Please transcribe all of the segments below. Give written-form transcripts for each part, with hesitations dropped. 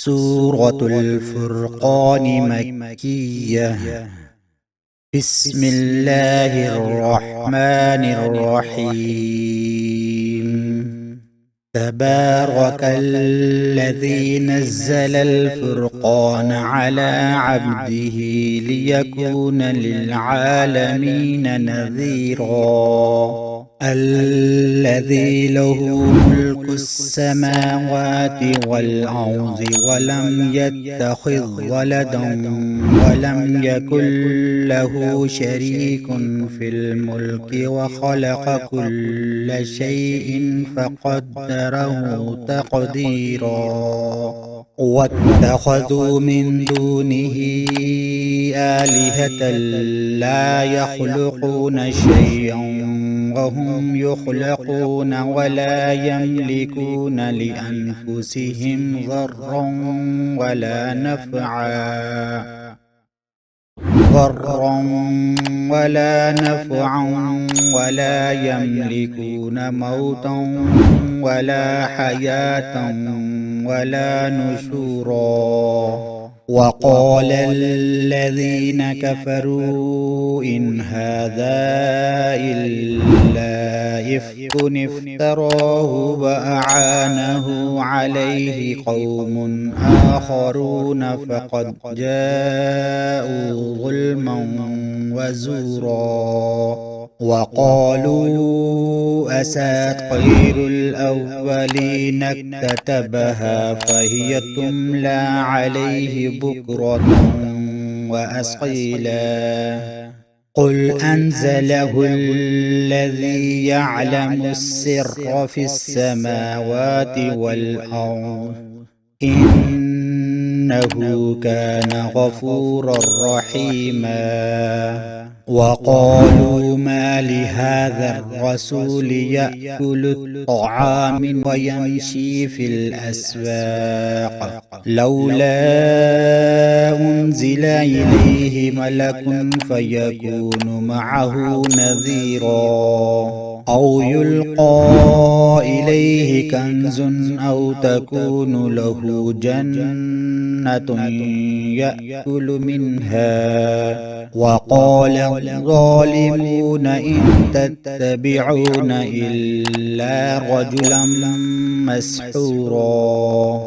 سورة الفرقان مكية. بسم الله الرحمن الرحيم. تبارك الذي نزل الفرقان على عبده ليكون للعالمين نذيرا. الذي له ملك السماوات والأرض ولم يتخذ ولدا ولم يكن له شريك في الملك وخلق كل شيء فقدره تقديرا. واتخذوا من دونه آلهة لا يخلقون شيئا وهم يخلقون ولا يملكون لأنفسهم ضرا ولا نفعا ولا يملكون موتا ولا حياة ولا نشورا. وقال الذين كفروا إن هذا إلا إفك افتراه وأعانه عليه قوم آخرون فقد جاءوا ظلما وزورا. وقالوا أساطير الأولين اكتتبها فهي تملى عليه بكرة وأصيلا. قل أنزله الذي يعلم السر في السماوات والأرض إنه كان غفورا رحيما. وقالوا ما لهذا الرسول يأكل الطعام ويمشي في الأسواق لولا أنزل إليه ملك فيكون معه نذيرا. أو يلقى إليه كنز أو تكون له جنة يأكل منها. وقال الظالمون إن تتبعون إلا رجلا مسحورا.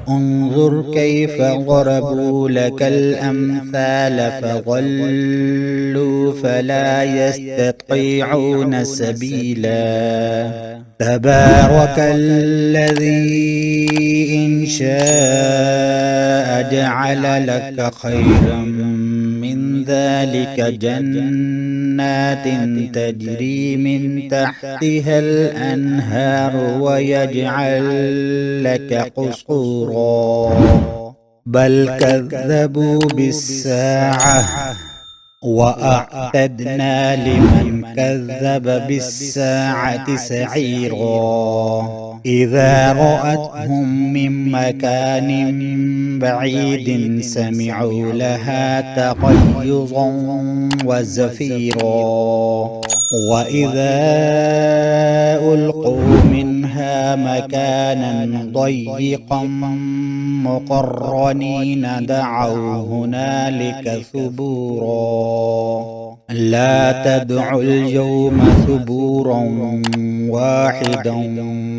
انظر كيف ضربوا لك الأمثال فضلوا فلا يستطيعون سبيلا. تبارك الذي إن شاء جعل لك خيرا من ذلك جنات تجري من تحتها الأنهار ويجعل لك قصورا. بل كذبوا بالساعة وأعتدنا لمن كذب بالساعة سعيرا. إذا رأتهم من مكان بعيد سمعوا لها تغيظا وزفيرا. وإذا ألقوا منها مكانا ضيقا مقرنين دعوا هنالك ثبورا. لا تدعوا اليوم ثبورا واحدا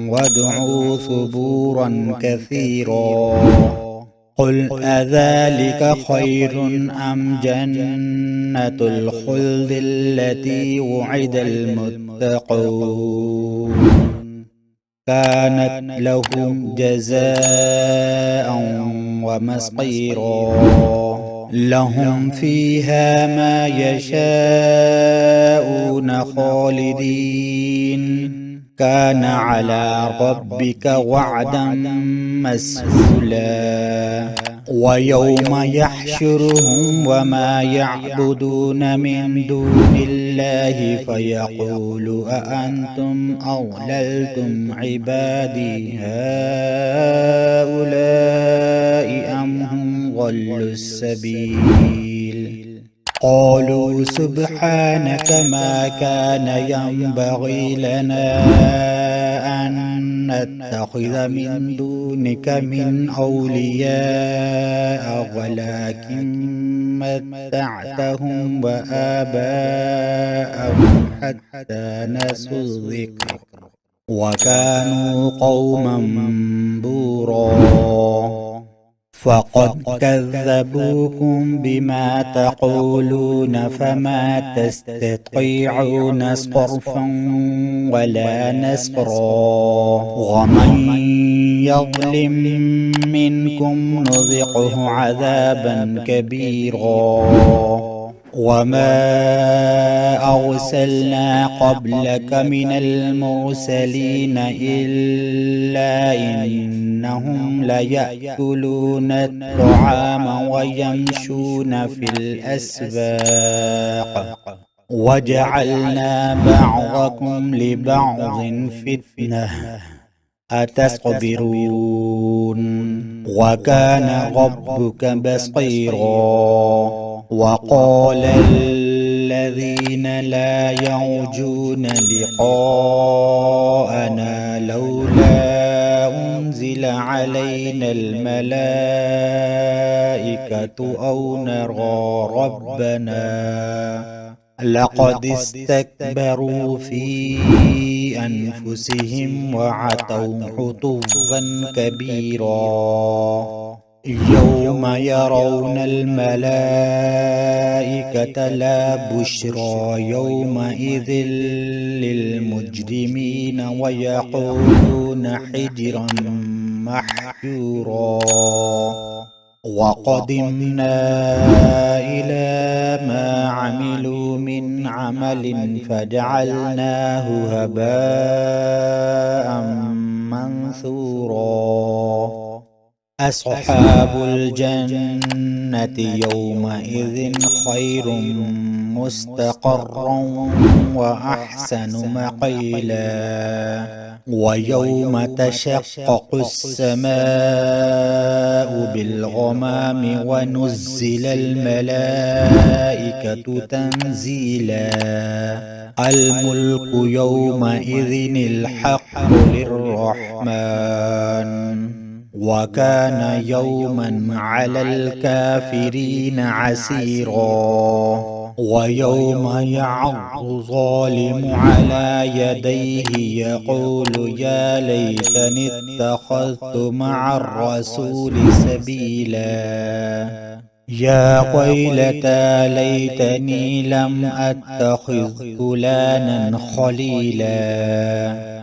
وادعوا ثبورا كثيرا. قل أذلك خير أم جنة الخلد التي وعد المتقون كانت لهم جزاء ومصيرا. لهم فيها ما يشاءون خالدين كان على ربك وعدا مسئولا. ويوم يحشرهم وما يعبدون من دون الله فيقول أأنتم أضللتم عبادي هؤلاء أم هم ضلوا السبيل. قالوا سبحانك ما كان ينبغي لنا أن نتخذ من دونك من أولياء ولكن متعتهم وآباءهم حتى نسوا الذكر وكانوا قوما بورا. فقد كذبوكم بما تقولون فما تستطيعون صرفا ولا نصرا. ومن يظلم منكم نذقه عذابا كبيرا. وما أرسلنا قبلك من المرسلين إلا إنهم ليأكلون الطعام ويمشون في الأسواق وجعلنا بعضكم لبعض فتنة أتصبرون وكان ربك بصيرا. وقال الذين لا يرجون لقاءنا لولا أنزل علينا الملائكة أو نرى ربنا لقد استكبروا في أنفسهم وعتوا عتوا كبيرا. يوم يرون الملائكة لا بشرى يومئذ للمجرمين ويقولون حجرا محجورا. وقدمنا إلى ما عملوا من عمل فجعلناه هباء منثورا. أصحاب الجنة يومئذ خير مستقرا وأحسن مقيلا. ويوم تشقق السماء بالغمام ونزل الملائكة تنزيلا. الملك يومئذ الحق للرحمن وكان يوما على الكافرين عسيرا. ويوم يعض الظالم على يديه يقول يا ليتني اتخذت مع الرسول سبيلا. يا ويلتى ليتني لم أتخذ فلانا خليلا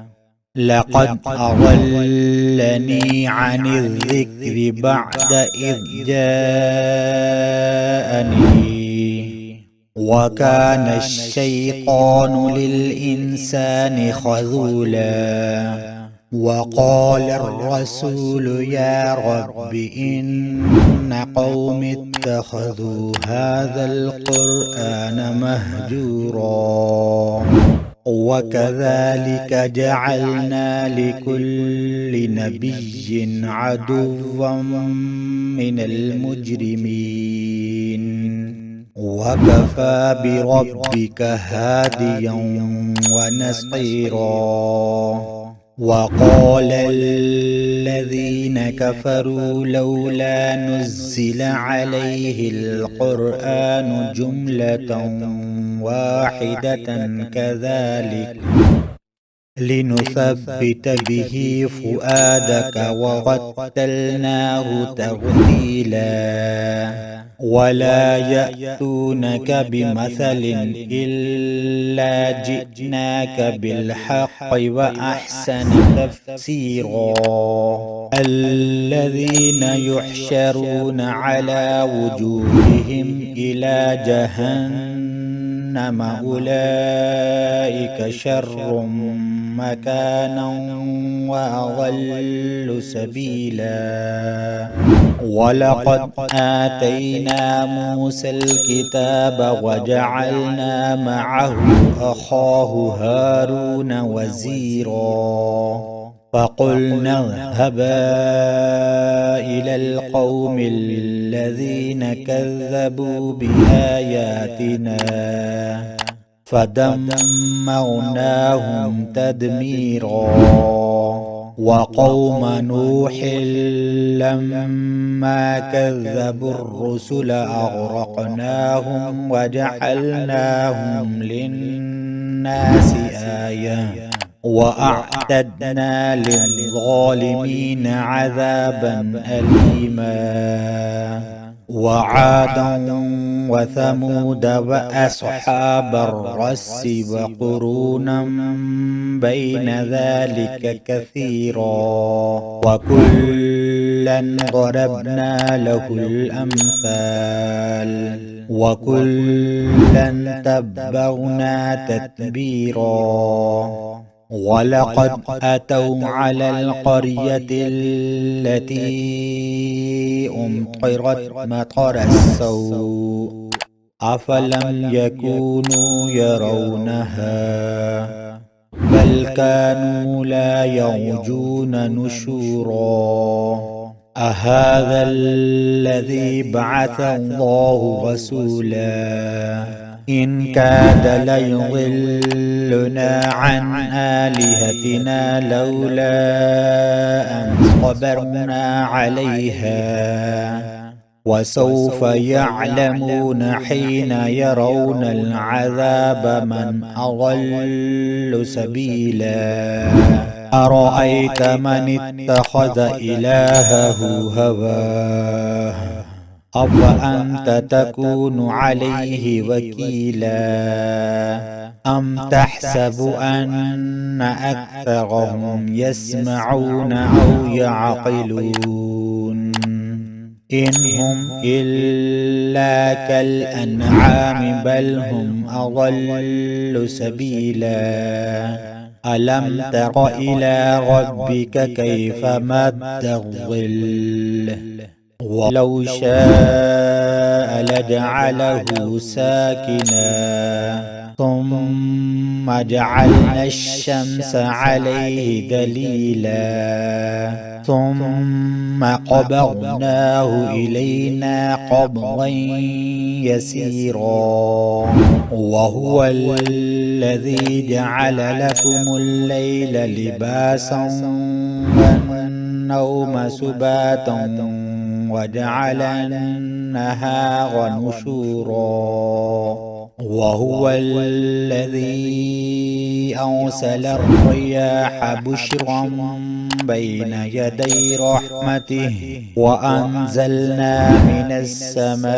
لقد أضلني عن الذكر بعد إذ جاءني وكان الشيطان للإنسان خذولا. وقال الرسول يا رب إن قوم اتخذوا هذا القرآن مهجورا. وكذلك جعلنا لكل نبي عدوا من المجرمين وكفى بربك هاديا ونصيرا. وقال الذين كفروا لولا نزل عليه القرآن جملة واحدة كذلك لنثبت به فؤادك ورتلناه ترتيلا. ولا يأتونك بمثل إلا جئناك بالحق وأحسن تفسيرا. الذين يحشرون على وجوههم إلى جهنم أولئك شر مكانا وأضل سبيلا. ولقد آتينا موسى الكتاب وجعلنا معه أخاه هارون وزيرا. فقلنا اذهبا إلى القوم الذين كذبوا بآياتنا فدمرناهم تدميرا. وقوم نوح لما كذبوا الرسل أغرقناهم وجعلناهم للناس آية وأعتدنا للظالمين عذابا أليما. وعادا وثمود وأصحاب الرس وقرونا بين ذلك كثيرا وكلا ضربنا له الأمثال وكلا تبرنا تتبيرا. ولقد أتوا على القرية التي أمطرت مطر السوء أفلم يكونوا يرونها بل كانوا لا يرجون نشورا. أهذا الذي بعث الله رسولا إن كاد ليضلنا عن آلهتنا لولا أن صبرنا عليها وسوف يعلمون حين يرون العذاب من أضل سبيلا. أرأيت من اتخذ إلهه هواه أفأنت تكون عليه وكيلا أم تحسب أن أكثرهم يسمعون أو يعقلون إن هم إلا كالأنعام بل هم أضل سبيلا. ألم تر إلى ربك كيف مد الظل ولو شاء لجعله ساكنا ثم جعلنا الشمس عليه دليلا ثم قبضناه إلينا قبضا يسيرا. وهو الذي جعل لكم الليل لباسا والنوم سباتا وجعل النهار نشورا. وهو الذي أرسل الرياح بشرا بين يدي رحمته وأنزلنا من السماء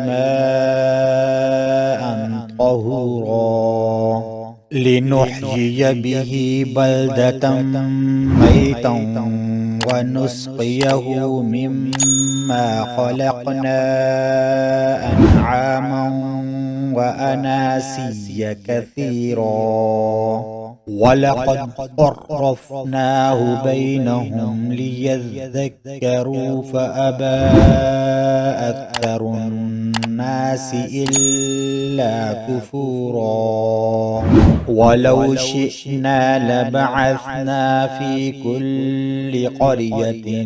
ماء طهورا لنحيي به بلدة ميتا ونسقيه مما خلقنا أنعاما وأناسيا كثيرا. ولقد صرفناه بينهم ليذكروا فأبى أكثر الناس إلا كفورا. ولو شئنا لبعثنا في كل قرية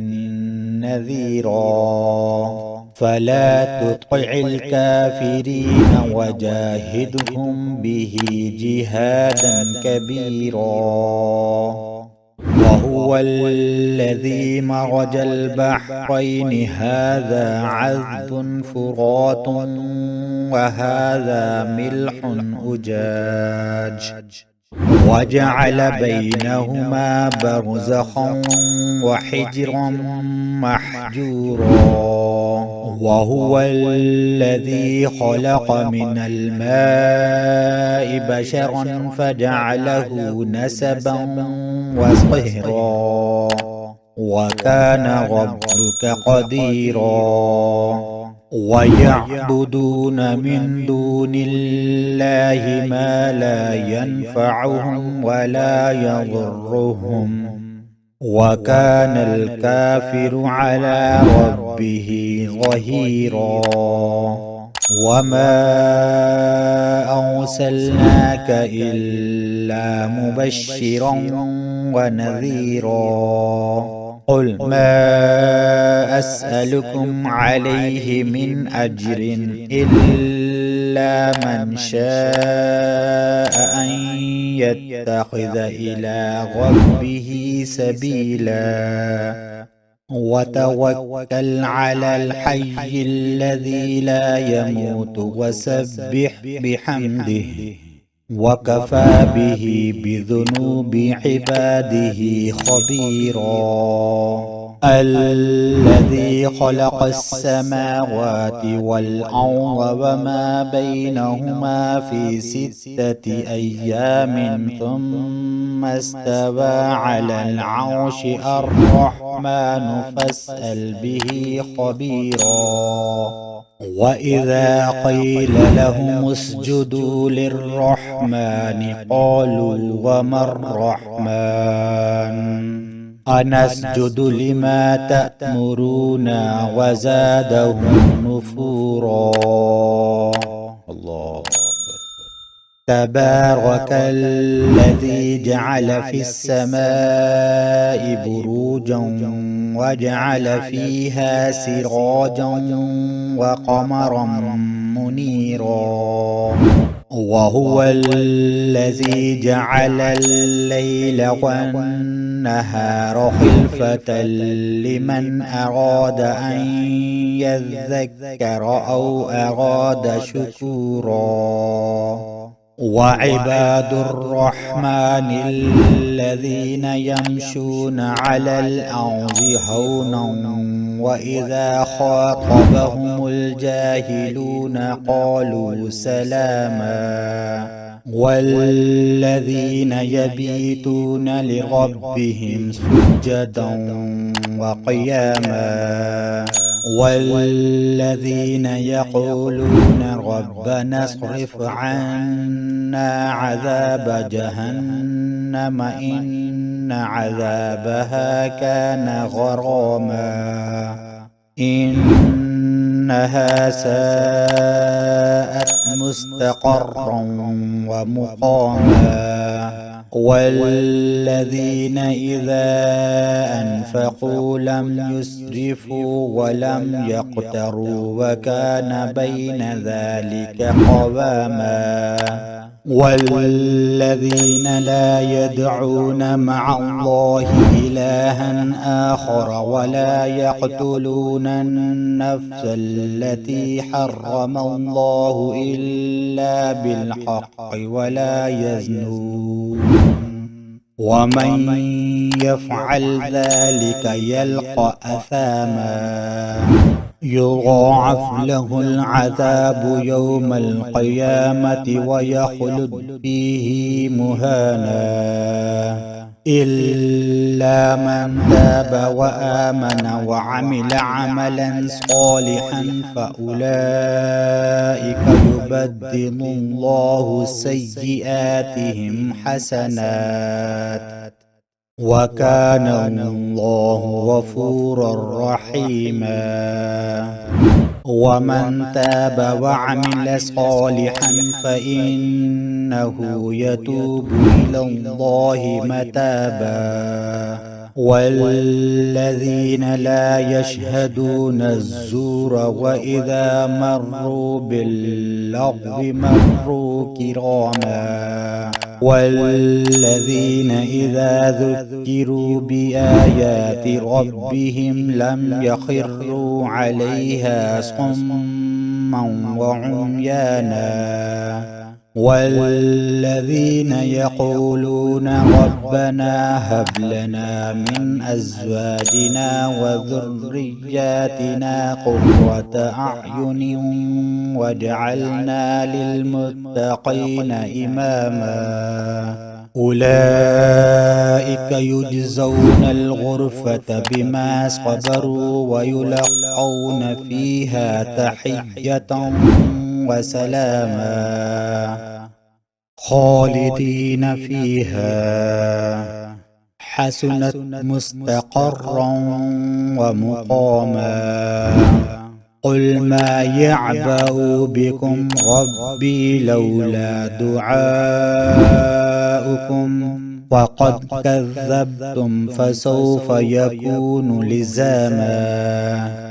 نذيرا فلا تطع الكافرين وجاهدهم به جهادا كبيرا. وهو الذي مرج البحرين هذا عذب فرات وهذا ملح أجاج وجعل بينهما برزخا وحجرا محجورا. وهو الذي خلق من الماء بشرا فجعله نسبا وصهرا وكان ربك قديرا. ويعبدون من دون الله ما لا ينفعهم ولا يضرهم وكان الكافر على ربه ظهيرا. وما أرسلناك إلا مبشرا ونذيرا. قل ما أسألكم عليه من أجر إلا إلا من شاء أن يتخذ إلى ربه سبيلا وتوكل على الحي الذي لا يموت وسبح بحمده وكفى به بذنوب عباده خبيرا الذي خلق السماوات والأرض وما بينهما في 6 أيام ثم استوى على العرش الرحمن فاسأل به خبيرا وإذا قيل لهم اسجدوا للرحمن قالوا وما الرحمن أنسجد لما تأمرنا وزادهم نفورا الله تبارك الذي جعل في السماء بروجا وجعل فيها سراجا وقمرا منيرا وهو الذي جعل الليل والنهار خلفة لمن أراد أن يذكر أو أراد شكورا وعباد الرحمن الذين يمشون على الأرض هونا وإذا خاطبهم الجاهلون قالوا سلاما والذين يبيتون لربهم سجدا وقياما والذين يقولون ربنا اصرف عنا عذاب جهنم إن عذابها كان غراما إنها ساءت مستقرا ومقاما والذين إذا أنفقوا لم يسرفوا ولم يقتروا وكان بين ذلك قواما والذين لا يدعون مع الله إلها آخر ولا يقتلون النفس التي حرم الله إلا بالحق ولا يزنون ومن يفعل ذلك يلقى أثاما يضاعف له العذاب يوم القيامة ويخلد فيه مهانا إلا من تاب وآمن وعمل عملا صالحا فأولئك يبدل الله سيئاتهم حسنات وكان الله غفورا رحيما ومن تاب وعمل صالحا فإنه يتوب إلى الله متابا والذين لا يشهدون الزور وإذا مروا باللغو مروا كراما والذين إذا ذكروا بآيات ربهم لم يخروا عليها صما وعميانا والذين يقولون ربنا هب لنا من أزواجنا وذرياتنا قرة أعين واجعلنا للمتقين إماما أولئك يجزون الغرفة بما صبروا ويلقون فيها تحية وسلاما خالدين فيها حسنت مستقرا ومقاما قل ما يعبأ بكم ربي لولا دعاؤكم وقد كذبتم فسوف يكون لزاما